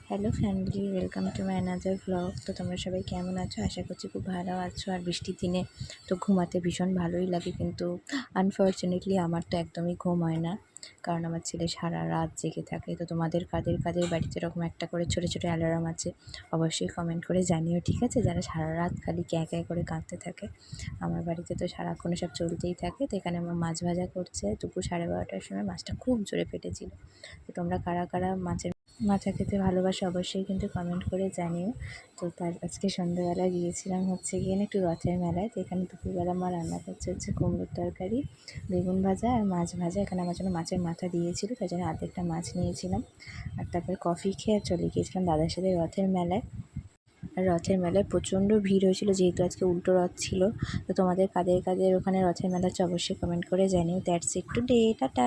Hello family, welcome to my another vlog. তো তোমরা সবাই কেমন আছো? আশা করছি খুব ভালো আছো। আর বৃষ্টির দিনে তো ঘুমাতে ভীষণ ভালোই লাগে, কিন্তু আনফর্চুনেটলি আমার তো একদমই ঘুম হয় না, কারণ আমার ছেলে সারা রাত জেগে থাকে। তো তোমাদের কাদের কাদের বাড়িতে এরকম একটা করে ছোটো ছোটো অ্যালার্ম আছে অবশ্যই কমেন্ট করে জানিও, ঠিক আছে? যারা সারা রাত খালি ক্যাঁ ক্যাঁ করে কাঁদতে থাকে। আমার বাড়িতে তো সারাক্ষণ সব চলতেই থাকে। তো এখানে আমার মাছ ভাজা করছে, দুপুর 12:30টার সময় মাছটা খুব জোরে ফেটেছিল। তো তোমরা কারা কারা মাছা খেতে ভালোবাসো অবশ্যই কিন্তু কমেন্ট করে জানিও। তো তার আজকে সন্ধ্যাবেলা গিয়েছিলাম গিয়ে একটু রথের মেলায়। তো এখানে দুপুরবেলা মা রান্না করছে কুমড়োর তরকারি, বেগুন ভাজা আর মাছ ভাজা। এখানে আমার জন্য মাছের মাথা দিয়েছিল, তাই জন্য আর্ধেকটা মাছ নিয়েছিলাম। আর তারপরে কফি খেয়ে আর চলে গিয়েছিলাম দাদার সাথে রথের মেলায়। আর রথের মেলায় প্রচণ্ড ভিড় হয়েছিল, যেহেতু আজকে উল্টো রথ ছিল। তো তোমাদের কাদের কাদের ওখানে রথের মেলা হচ্ছে অবশ্যই কমেন্ট করে জানিও। That's it today, tata.